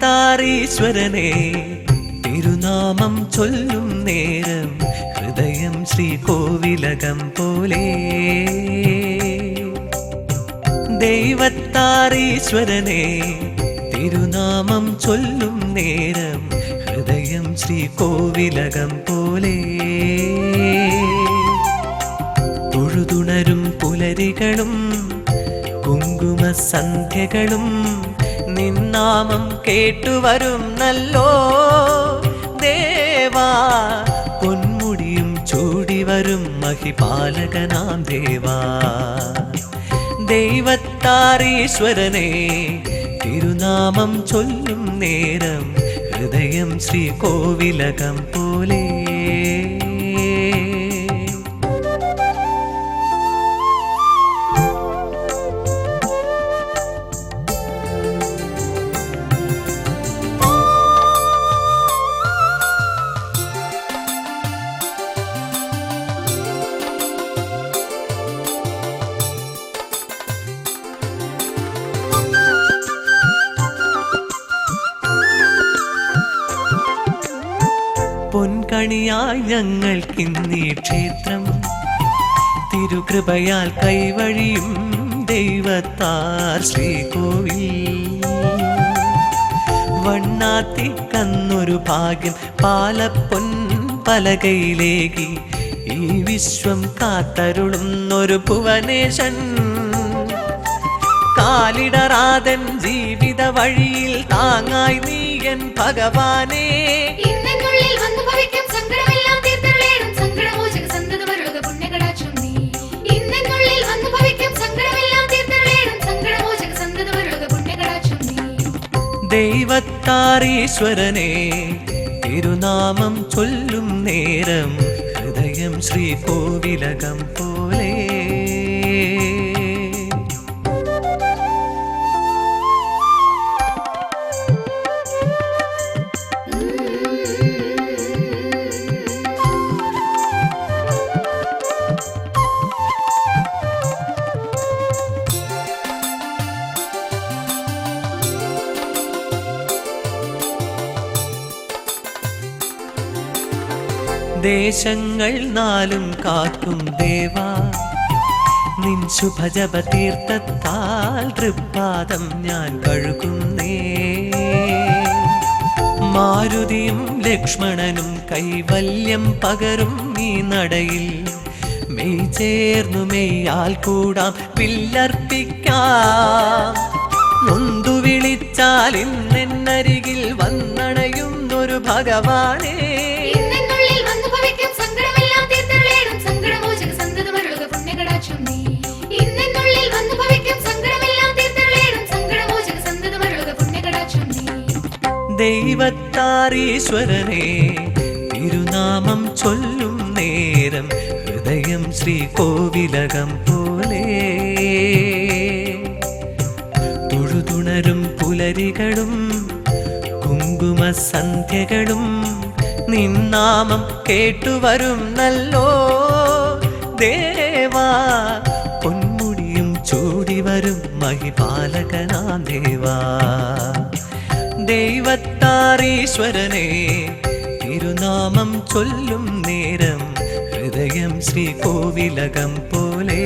ദൈവത്താരീശ്വരനെ തിരുനാമം ചൊല്ലും നേരം ഹൃദയം ശ്രീകോവിലകം പോലെ. ദൈവത്താരീശ്വരനെ തിരുനാമം ചൊല്ലും നേരം ഹൃദയം ശ്രീകോവിലകം പോലെ. തൊഴുതുണരും പുലരികളും കുങ്കുമ സന്ധ്യകളും നിന്നാമം കേട്ടുവരും നല്ലോ ദേവാ. പൊന്മുടിയും ചൂടിവരും മഹിപാലകനാം ദേവാ. ദൈവത്താരീശ്വരനെ തിരുനാമം ചൊല്ലും നേരം ഹൃദയം ശ്രീകോവിലകം പോലെ. പൊൻകണിയായി ഞങ്ങൾക്കിന്നീ ക്ഷേത്രം തിരുകൃപയാൽ കൈവഴിയും ദൈവത്താർ ശ്രീകോവിൽ. വണ്ണാത്തിക്കന്നൊരു ഭാഗ്യം പാലപ്പൊൻ പലകയിലേകി ഈ വിശ്വം കാത്തരുളുന്നൊരു ഭുവനേശൻ. കാലിടറാതൻ ജീവിത വഴിയിൽ താങ്ങായി നീയൻ ഭഗവാനേ. ദൈവത്താരീശ്വരനെ തിരുനാമം ചൊല്ലും നേരം ഹൃദയം ശ്രീകോവിലകം പോലെ. ദേശങ്ങൾ നാലും കാക്കും ദേവാ നിൻ ശുഭജപ തീർത്ഥത്താൽ തൃപ്പാദം ഞാൻ കഴുകുന്നേ. മാരുതിയും ലക്ഷ്മണനും കൈവല്യം പകരും ഈ നടയിൽ മെയ് ചേർന്നു മെയ്യാൽ കൂടാം വില്ലർപ്പിക്കാം. നൊന്തു വിളിച്ചാൽ ഇന്നെന്നരികിൽ വന്നണയുന്നൊരു ഭഗവാനേ. ദൈവത്താരീശ്വരനെ തിരുനാമം ചൊല്ലും നേരം ഹൃദയം ശ്രീകോവിലകം പോലെ. തൊഴുതുണരും പുലരികളും കുങ്കുമ സന്ധ്യകളും നിന്നാമം കേട്ടുവരും നല്ലോ ദേവാ. പൊന്മുടിയും ചൂടിവരും മഹിപാലകനാം ദേവാ. ദൈവത്താരീശ്വരനെ തിരുനാമം ചൊല്ലും നേരം ഹൃദയം ശ്രീകോവിലകം പോലെ.